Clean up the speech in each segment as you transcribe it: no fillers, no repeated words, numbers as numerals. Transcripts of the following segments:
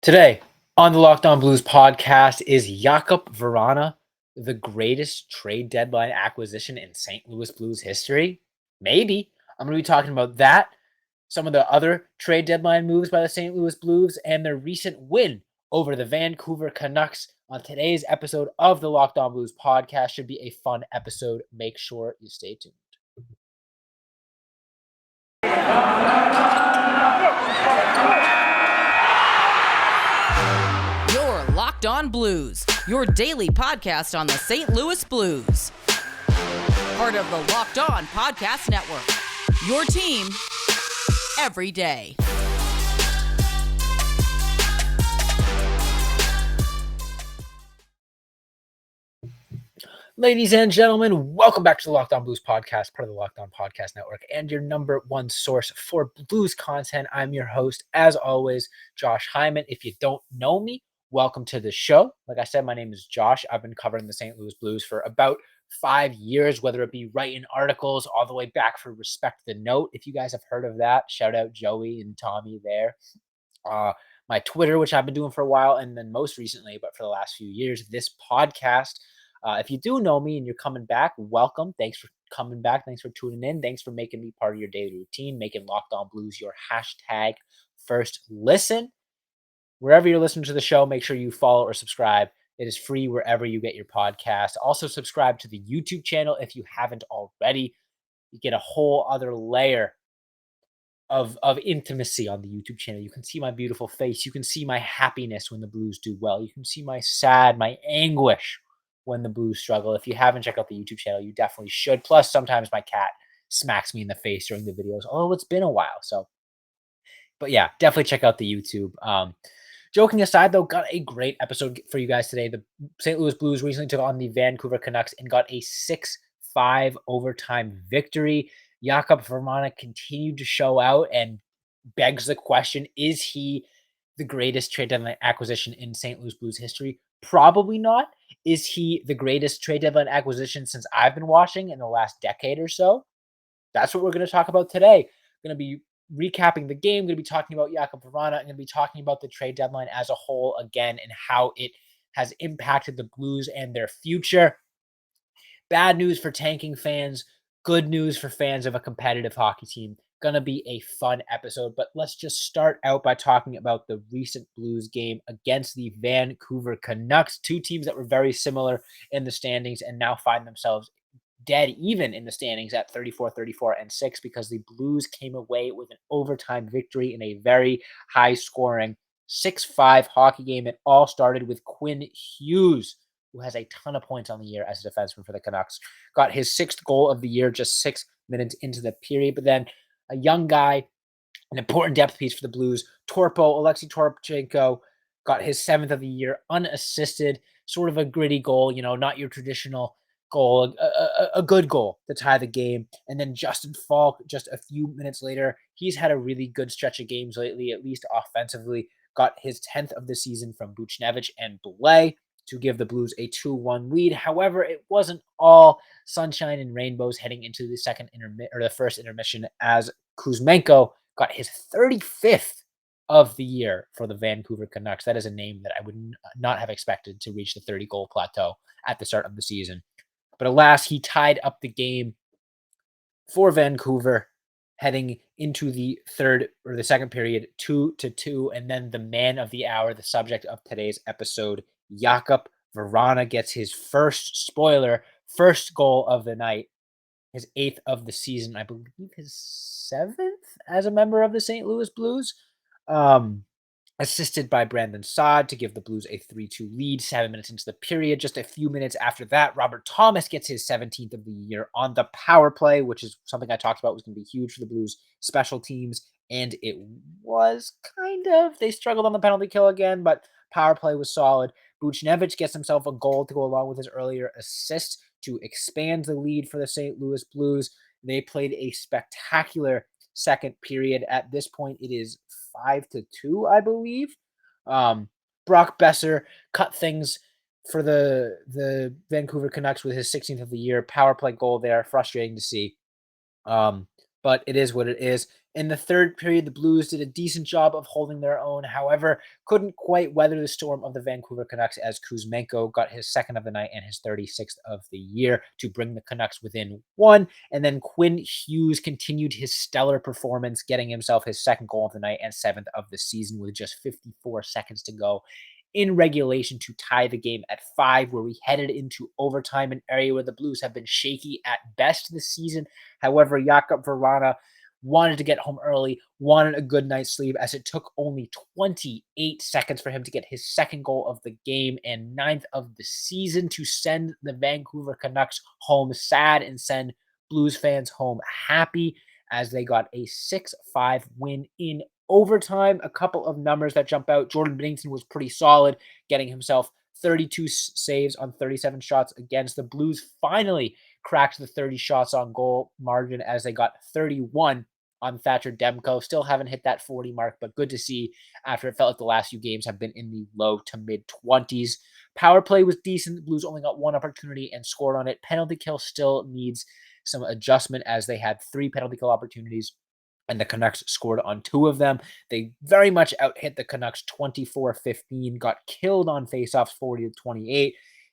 Today on the Locked On Blues podcast is Jakub Vrana the greatest trade deadline acquisition in St. Louis Blues history? Maybe. I'm going to be talking about that, some of the other trade deadline moves by the St. Louis Blues, and their recent win over the Vancouver Canucks on today's episode of the Locked On Blues podcast. Should be a fun episode. Make sure you stay tuned. Locked On Blues, your daily podcast on the St. Louis Blues. Part of the Locked On Podcast Network, your team every day. Ladies and gentlemen, welcome back to the Locked On Blues podcast, part of the Locked On Podcast Network, and your number one source for Blues content. I'm your host, as always, Josh Hyman. If you don't know me, welcome to the show. Like I said, my name is Josh. I've been covering the St. Louis Blues for about 5 years, whether it be writing articles all the way back for Respect the Note. If you guys have heard of that, shout out Joey and Tommy there. My Twitter, which I've been doing for a while, and then most recently, but for the last few years, this podcast. If you do know me and you're coming back, welcome. Thanks for coming back. Thanks for tuning in. Thanks for making me part of your daily routine, making Locked On Blues your hashtag first listen. Wherever you're listening to the show, make sure you follow or subscribe. It is free wherever you get your podcast. Also, subscribe to the YouTube channel if you haven't already. You get a whole other layer of intimacy on the YouTube channel. You can see my beautiful face. You can see my happiness when the Blues do well. You can see my sad, my anguish when the Blues struggle. If you haven't checked out the YouTube channel, you definitely should. Plus, sometimes my cat smacks me in the face during the videos. Oh, it's been a while. But yeah, definitely check out the YouTube. Joking aside, though, got a great episode for you guys today. The St. Louis Blues recently took on the Vancouver Canucks and got a 6-5 overtime victory. Jakub Vrana continued to show out and begs the question, is he the greatest trade deadline acquisition in St. Louis Blues history? Probably not. Is he the greatest trade deadline acquisition since I've been watching in the last decade or so? That's what we're going to talk about today. Going to be recapping the game. Going to be talking about Jakub Vrana. I'm going to be talking about the trade deadline as a whole again and how it has impacted the Blues and their future. Bad news for tanking fans. Good news for fans of a competitive hockey team. Going to be a fun episode, but let's just start out by talking about the recent Blues game against the Vancouver Canucks, two teams that were very similar in the standings and now find themselves dead even in the standings at 34-34-6 because the Blues came away with an overtime victory in a very high-scoring 6-5 hockey game. It all started with Quinn Hughes, who has a ton of points on the year as a defenseman for the Canucks. Got his sixth goal of the year just 6 minutes into the period, but then a young guy, an important depth piece for the Blues, Alexei Torpchenko, got his seventh of the year unassisted, sort of a gritty goal, not your traditional goal, a good goal to tie the game. And then Justin Falk, just a few minutes later, he's had a really good stretch of games lately, at least offensively, got his 10th of the season from Buchnevich and Boulay to give the Blues a 2-1 lead. However, it wasn't all sunshine and rainbows heading into the first intermission as Kuzmenko got his 35th of the year for the Vancouver Canucks. That is a name that I would not have expected to reach the 30-goal plateau at the start of the season. But alas, he tied up the game for Vancouver heading into the second period, 2-2. And then the man of the hour, the subject of today's episode, Jakub Vrana, gets his first goal of the night, his 8th of the season, I believe his 7th as a member of the St. Louis Blues. Assisted by Brandon Saad to give the Blues a 3-2 lead 7 minutes into the period. Just a few minutes after that, Robert Thomas gets his 17th of the year on the power play, which is something I talked about was going to be huge for the Blues special teams, and it was kind of. They struggled on the penalty kill again, but power play was solid. Buchnevich gets himself a goal to go along with his earlier assist to expand the lead for the St. Louis Blues. They played a spectacular second period. At this point, it is 5-2, I believe. Brock Besser cut things for the Vancouver Canucks with his 16th of the year power play goal there. Frustrating to see. But it is what it is. In the third period, the Blues did a decent job of holding their own. However, couldn't quite weather the storm of the Vancouver Canucks as Kuzmenko got his second of the night and his 36th of the year to bring the Canucks within one. And then Quinn Hughes continued his stellar performance, getting himself his second goal of the night and seventh of the season with just 54 seconds to go in regulation to tie the game at 5, where we headed into overtime, an area where the Blues have been shaky at best this season. However, Jakub Vrana wanted to get home early, wanted a good night's sleep, as it took only 28 seconds for him to get his second goal of the game and ninth of the season to send the Vancouver Canucks home sad and send Blues fans home happy as they got a 6-5 win in overtime. A couple of numbers that jump out. Jordan Binnington was pretty solid, getting himself 32 saves on 37 shots against. The Blues finally cracked the 30 shots on goal margin as they got 31 on Thatcher Demko. Still haven't hit that 40 mark, but good to see after it felt like the last few games have been in the low to mid 20s. Power play was decent. The Blues only got one opportunity and scored on it. Penalty kill still needs some adjustment as they had 3 penalty kill opportunities and the Canucks scored on 2 of them. They very much out-hit the Canucks 24-15, got killed on faceoffs 40-28.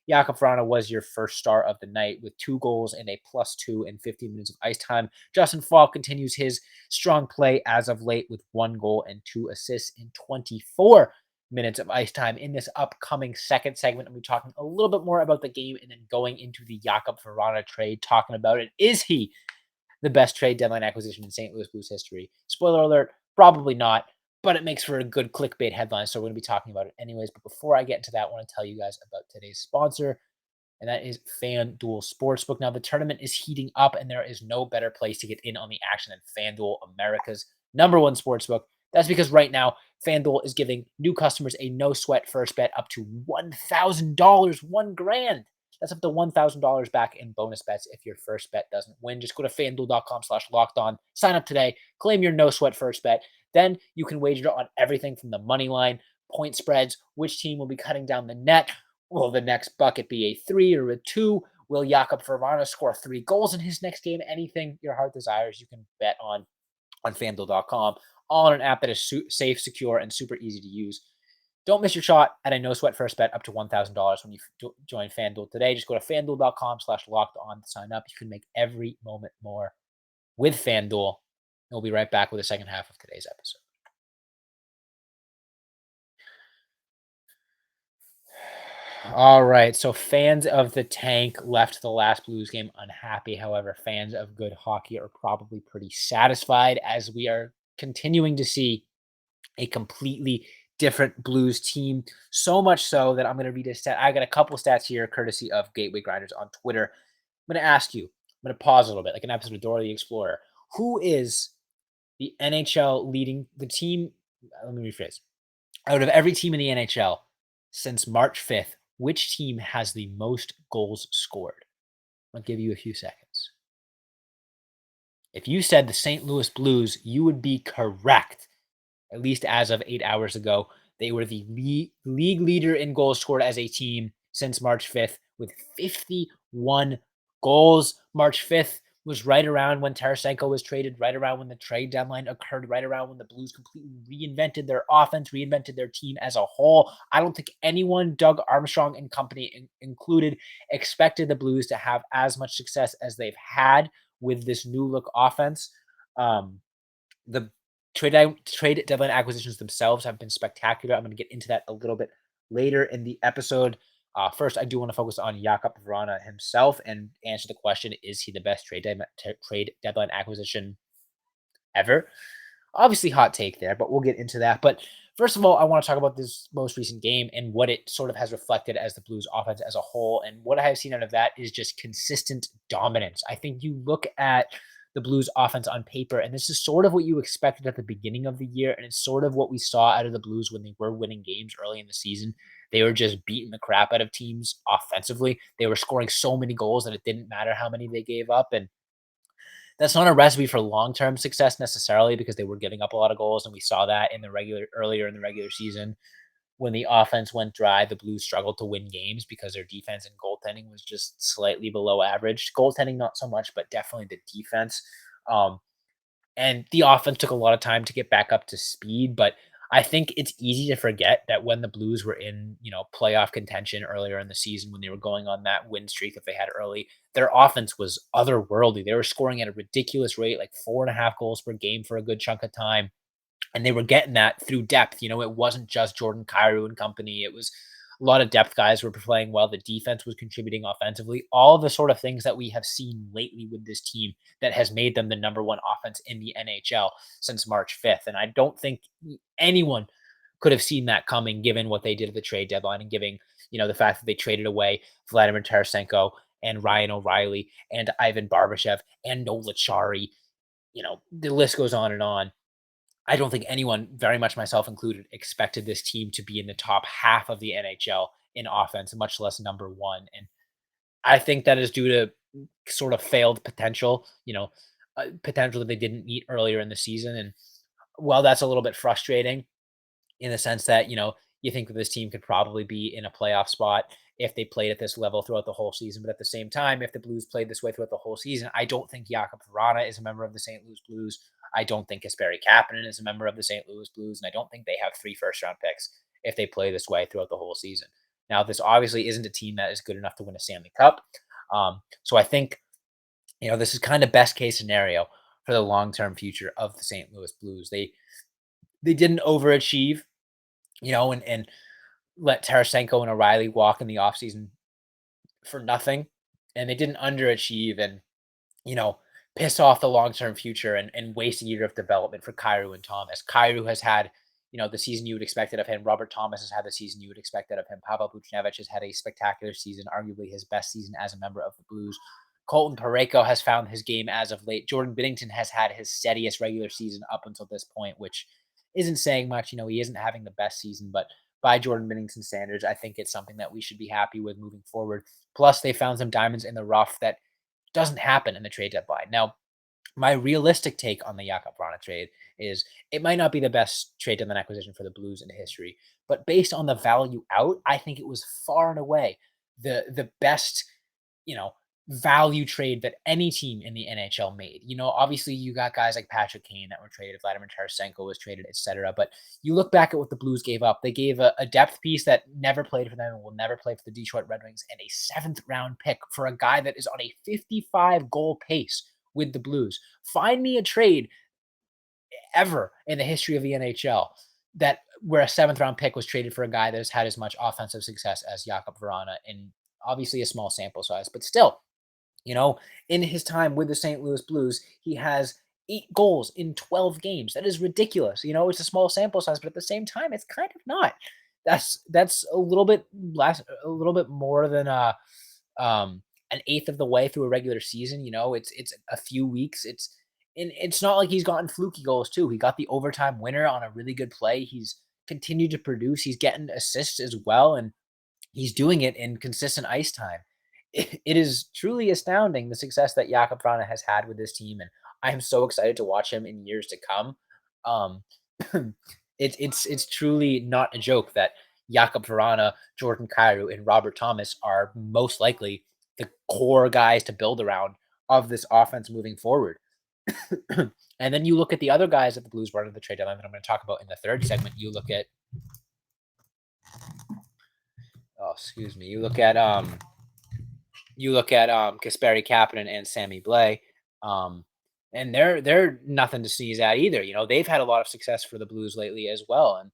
Jakub Vrana was your first star of the night with 2 goals and a +2 in 15 minutes of ice time. Justin Falk continues his strong play as of late with 1 goal and 2 assists in 24 minutes of ice time. In this upcoming second segment, I'm going to be talking a little bit more about the game and then going into the Jakub Vrana trade, talking about it. Is he the best trade deadline acquisition in St. Louis Blues history? Spoiler alert, probably not, but it makes for a good clickbait headline, so we're going to be talking about it anyways. But before I get into that, I want to tell you guys about today's sponsor, and that is FanDuel Sportsbook. Now, the tournament is heating up, and there is no better place to get in on the action than FanDuel, America's #1 sportsbook. That's because right now, FanDuel is giving new customers a no-sweat first bet up to $1,000, $1,000. That's up to $1,000 back in bonus bets if your first bet doesn't win. Just go to fanduel.com/lockedon, sign up today, claim your no sweat first bet. Then you can wager on everything from the money line, point spreads, which team will be cutting down the net. Will the next bucket be a 3 or a 2? Will Jakub Vrana score 3 goals in his next game? Anything your heart desires, you can bet on fanduel.com, all on an app that is safe, secure, and super easy to use. Don't miss your shot at a no sweat first bet up to $1,000 when you join FanDuel today. Just go to fanduel.com/locked on to sign up. You can make every moment more with FanDuel. We'll be right back with the second half of today's episode. All right, so fans of the tank left the last Blues game unhappy. However, fans of good hockey are probably pretty satisfied as we are continuing to see a completely different Blues team. So much so that I'm going to read a stat. I got a couple stats here, courtesy of Gateway Grinders on Twitter. I'm going to ask you, I'm going to pause a little bit, like an episode of Dora the Explorer. Who is the NHL leading the team? Let me rephrase. Out of every team in the NHL since March 5th, which team has the most goals scored? I'll give you a few seconds. If you said the St. Louis Blues, you would be correct. At least as of 8 hours ago, they were the league leader in goals scored as a team since March 5th with 51 goals. March 5th was right around when Tarasenko was traded, right around when the trade deadline occurred, right around when the Blues completely reinvented their offense, reinvented their team as a whole. I don't think anyone, Doug Armstrong and company included, expected the Blues to have as much success as they've had with this new look offense. The trade deadline acquisitions themselves have been spectacular. I'm going to get into that a little bit later in the episode. First, I do want to focus on Jakub Vrana himself and answer the question: is he the best trade deadline acquisition ever? Obviously, hot take there, but we'll get into that. But first of all, I want to talk about this most recent game and what it sort of has reflected as the Blues offense as a whole. And what I have seen out of that is just consistent dominance. I think you look at the Blues offense on paper, and this is sort of what you expected at the beginning of the year, and it's sort of what we saw out of the Blues when they were winning games early in the season. They were just beating the crap out of teams offensively. They were scoring so many goals that it didn't matter how many they gave up, and that's not a recipe for long-term success necessarily because they were giving up a lot of goals, and we saw that earlier in the regular season. When the offense went dry, the Blues struggled to win games because their defense and goaltending was just slightly below average. Goaltending, not so much, but definitely the defense. Um, and the offense took a lot of time to get back up to speed. But I think it's easy to forget that when the Blues were in, playoff contention earlier in the season, when they were going on that win streak that they had early, their offense was otherworldly. They were scoring at a ridiculous rate, like 4.5 goals per game for a good chunk of time. And they were getting that through depth. It wasn't just Jordan Kyrou and company. It was a lot of depth guys were playing well. The defense was contributing offensively. All the sort of things that we have seen lately with this team that has made them the number one offense in the NHL since March 5th. And I don't think anyone could have seen that coming given what they did at the trade deadline and giving, the fact that they traded away Vladimir Tarasenko and Ryan O'Reilly and Ivan Barbashev and Nola Chari. The list goes on and on. I don't think anyone, very much myself included, expected this team to be in the top half of the NHL in offense, much less number one. And I think that is due to sort of failed potential, potential that they didn't meet earlier in the season. And while that's a little bit frustrating, in the sense that, you think that this team could probably be in a playoff spot if they played at this level throughout the whole season. But at the same time, if the Blues played this way throughout the whole season, I don't think Jakub Vrana is a member of the St. Louis Blues. I don't think Kasperi Kapanen is a member of the St. Louis Blues. And I don't think they have 3 first-round picks if they play this way throughout the whole season. Now, this obviously isn't a team that is good enough to win a Stanley Cup. So I think, this is kind of best case scenario for the long-term future of the St. Louis Blues. They didn't overachieve, and let Tarasenko and O'Reilly walk in the offseason for nothing. And they didn't underachieve and, piss off the long-term future and waste a year of development for Kyrou and Thomas. Kyrou has had, the season you would expect out of him. Robert Thomas has had the season you would expect out of him. Pavel Buchnevich has had a spectacular season, arguably his best season as a member of the Blues. Colton Parayko has found his game as of late. Jordan Binnington has had his steadiest regular season up until this point, which isn't saying much. He isn't having the best season, but by Jordan Binnington standards, I think it's something that we should be happy with moving forward. Plus, they found some diamonds in the rough that doesn't happen in the trade deadline. Now, my realistic take on the Jakub Vrana trade is it might not be the best trade deadline acquisition for the Blues in history, but based on the value out, I think it was far and away the best, you know, value trade that any team in the NHL made. Obviously you got guys like Patrick Kane that were traded, Vladimir Tarasenko was traded, etc. But you look back at what the Blues gave up. They gave a depth piece that never played for them and will never play for the Detroit Red Wings, and a 7th round pick for a guy that is on a 55 goal pace with the Blues. Find me a trade ever in the history of the NHL that where a 7th round pick was traded for a guy that has had as much offensive success as Jakub Vrana, in obviously a small sample size, but still. In his time with the St. Louis Blues, he has 8 goals in 12 games. That is ridiculous. It's a small sample size, but at the same time, it's kind of not. That's a little bit less, a little bit more than an eighth of the way through a regular season. It's a few weeks. It's not like he's gotten fluky goals too. He got the overtime winner on a really good play. He's continued to produce. He's getting assists as well, and he's doing it in consistent ice time. It is truly astounding the success that Jakub Vrana has had with this team, and I am so excited to watch him in years to come. Um, it's truly not a joke that Jakub Vrana, Jordan Kyrou, and Robert Thomas are most likely the core guys to build around of this offense moving forward. And then you look at the other guys that the Blues brought into the trade deadline that I'm going to talk about in the third segment. You look at Kasperi Kapanen and Sammy Blais, and they're nothing to sneeze at either. They've had a lot of success for the Blues lately as well, and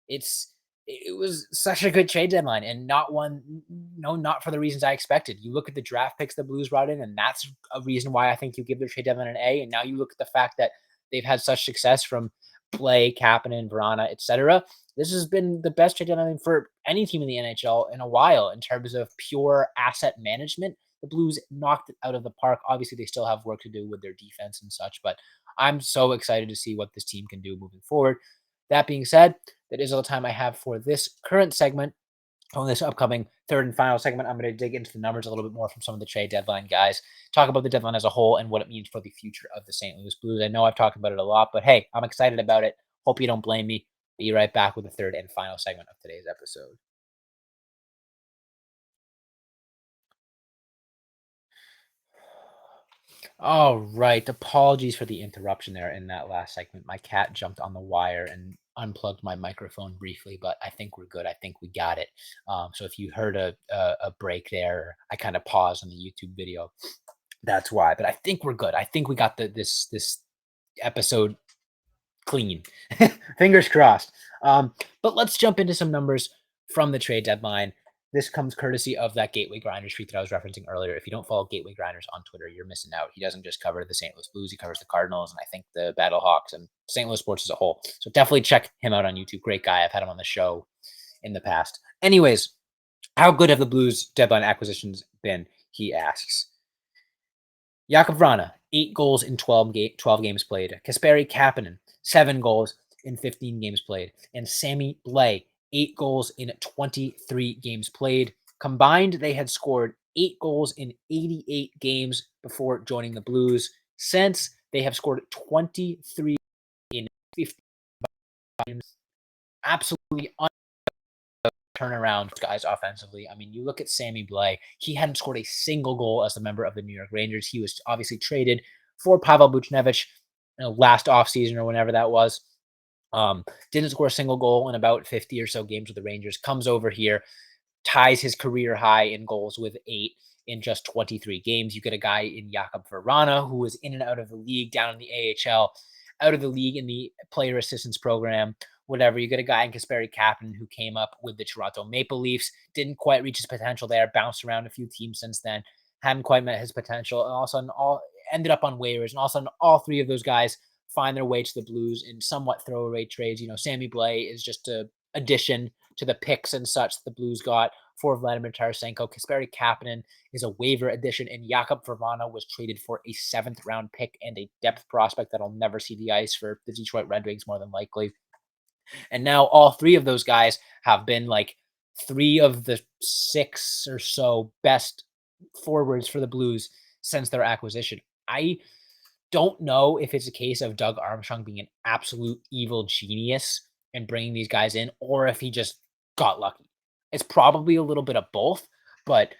it was such a good trade deadline, and not one, no, not for the reasons I expected. You look at the draft picks the Blues brought in, and that's a reason why I think you give their trade deadline an A. And now you look at the fact that they've had such success from Blais, Kapanen, Vrana, etc. This has been the best trade deadline for any team in the NHL in a while in terms of pure asset management. The Blues knocked it out of the park. Obviously, they still have work to do with their defense and such, but I'm so excited to see what this team can do moving forward. That being said, that is all the time I have for this current segment. On this upcoming third and final segment, I'm going to dig into the numbers a little bit more from some of the trade deadline guys, talk about the deadline as a whole and what it means for the future of the St. Louis Blues. I know I've talked about it a lot, but hey, I'm excited about it. Hope you don't blame me. Be right back with the third and final segment of today's episode. All right. Apologies for the interruption there in that last segment. My cat jumped on the wire and unplugged my microphone briefly, but I think we're good. I think we got it. So if you heard a break there, I kind of paused on the YouTube video. That's why. But I think we're good. I think we got this episode clean. Fingers crossed. But let's jump into some numbers from the trade deadline. This comes courtesy of that Gateway Grinders tweet that I was referencing earlier. If you don't follow Gateway Grinders on Twitter, you're missing out. He doesn't just cover the St. Louis Blues, he covers the Cardinals and I think the Battlehawks and St. Louis sports as a whole. So definitely check him out on YouTube. Great guy. I've had him on the show in the past. Anyways, how good have the Blues deadline acquisitions been? He asks. Jakub Vrana, 8 goals in 12 games played. Kasperi Kapanen, 7 goals in 15 games played. And Sammy Blais, 8 goals in 23 games played. Combined, they had scored 8 goals in 88 games before joining the Blues. Since, they have scored 23 in 50 games. Absolutely turnaround guys offensively. I mean, you look at Sammy Blais, he hadn't scored a single goal as a member of the New York Rangers. He was obviously traded for Pavel Buchnevich last offseason or whenever that was. Didn't score a single goal in about 50 or so games with the Rangers. Comes over here, ties his career high in goals with 8 in just 23 games. You get a guy in Jakub Vrana who was in and out of the league, down in the AHL, out of the league in the player assistance program, whatever. You get a guy in Kasperi Kapanen who came up with the Toronto Maple Leafs, didn't quite reach his potential there, bounced around a few teams since then, hadn't quite met his potential, and all of a sudden ended up on waivers, and all of a sudden all 3 of those guys find their way to the Blues in somewhat throwaway trades. You know, Sammy Blais is just a addition to the picks and such the Blues got for Vladimir Tarasenko. Kasperi Kapanen is a waiver addition, and Jakub Vrana was traded for a 7th-round pick and a depth prospect that'll never see the ice for the Detroit Red Wings more than likely. And now all 3 of those guys have been like 3 of the 6 or so best forwards for the Blues since their acquisition. I don't know if it's a case of Doug Armstrong being an absolute evil genius and bringing these guys in, or if he just got lucky. It's probably a little bit of both, but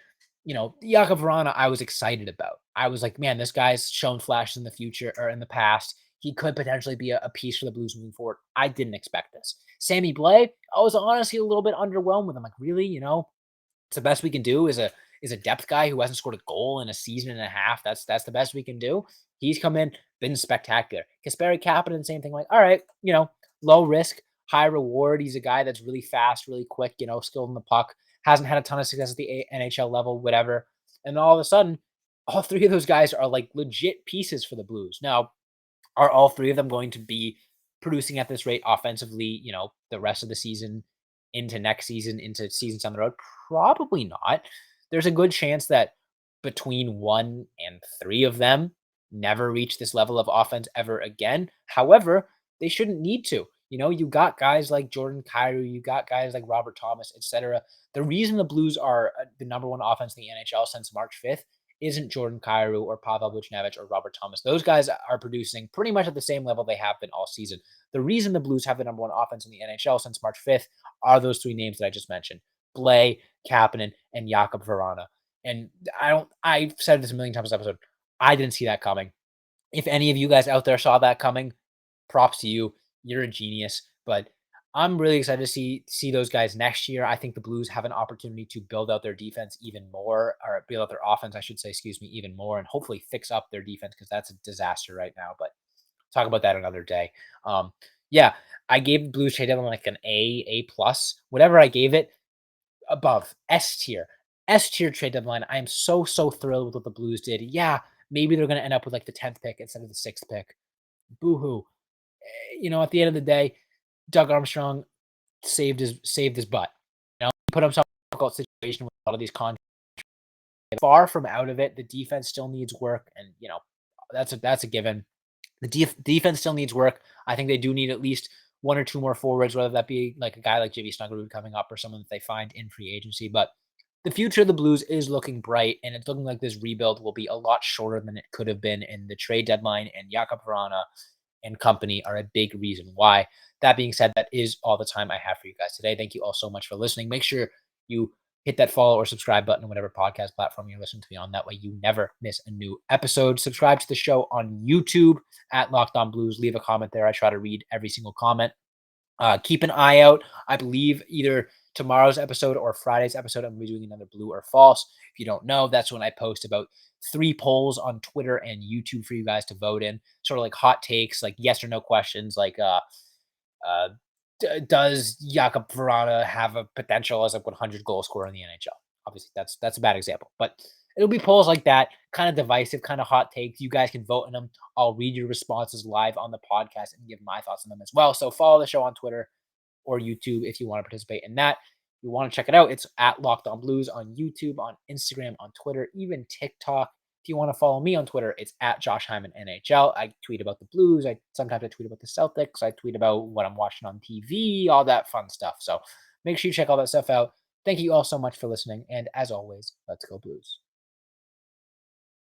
Jakub Vrana, I was excited about. I was like, man, this guy's shown flashes in the future or in the past. He could potentially be a piece for the Blues moving forward. I didn't expect this. Sammy Blais, I was honestly a little bit underwhelmed with him. Like, really, it's the best we can do is a depth guy who hasn't scored a goal in a season and a half. That's the best we can do. He's come in, been spectacular. Kasperi Kapanen, same thing. Like, all right, low risk, high reward. He's a guy that's really fast, really quick, skilled in the puck. Hasn't had a ton of success at the NHL level, whatever. And all of a sudden, all 3 of those guys are like legit pieces for the Blues. Now, are all 3 of them going to be producing at this rate offensively, the rest of the season, into next season, into seasons down the road? Probably not. There's a good chance that between 1 and 3 of them never reach this level of offense ever again. However, they shouldn't need to. You got guys like Jordan Kyrou, you got guys like Robert Thomas, etc. The reason the Blues are the number 1 offense in the NHL since March 5th isn't Jordan Kyrou or Pavel Buchnevich or Robert Thomas. Those guys are producing pretty much at the same level they have been all season. The reason the Blues have the number 1 offense in the NHL since March 5th are those 3 names that I just mentioned: Blais, Kapanen, and Jakub Vrana. And I've said this a million times this episode, I didn't see that coming. If any of you guys out there saw that coming, props to you. You're a genius. But I'm really excited to see those guys next year. I think the Blues have an opportunity to build out their defense even more, or build out their offense, I should say, even more, and hopefully fix up their defense, because that's a disaster right now. But talk about that another day. Yeah, I gave the Blues trade deadline like an A plus, whatever I gave it, above S tier. S tier trade deadline. I am so thrilled with what the Blues did. Yeah, maybe they're going to end up with like the 10th pick instead of the 6th pick. Boo hoo. At the end of the day, Doug Armstrong saved his butt. He put himself in a difficult situation with a lot of these contracts. Far from out of it. The defense still needs work, and that's a given. The defense still needs work. I think they do need at least 1 or 2 more forwards, whether that be like a guy like Jimmy Snuggerud coming up or someone that they find in free agency. But the future of the Blues is looking bright, and it's looking like this rebuild will be a lot shorter than it could have been in the trade deadline, and Jakub Vrana and company are a big reason why. That being said, that is all the time I have for you guys today. Thank you all so much for listening. Make sure you hit that follow or subscribe button on whatever podcast platform you're listening to me on. That way you never miss a new episode. Subscribe to the show on YouTube at Locked On Blues. Leave a comment there. I try to read every single comment. Keep an eye out. I believe either tomorrow's episode or Friday's episode, I'm going to be doing another blue or false. If you don't know, that's when I post about 3 polls on Twitter and YouTube for you guys to vote in. Sort of like hot takes, like yes or no questions, like uh, does Jakub Vrana have a potential as a 100 goal scorer in the NHL? Obviously, that's a bad example, but it'll be polls like that, kind of divisive, kind of hot takes. You guys can vote in them. I'll read your responses live on the podcast and give my thoughts on them as well. So follow the show on Twitter or YouTube if you want to participate in that. If you want to check it out, it's at Locked On Blues on YouTube, on Instagram, on Twitter, even TikTok. If you want to follow me on Twitter, it's at Josh Hyman NHL. I tweet about the Blues. Sometimes I tweet about the Celtics. I tweet about what I'm watching on TV, all that fun stuff. So make sure you check all that stuff out. Thank you all so much for listening. And as always, let's go Blues.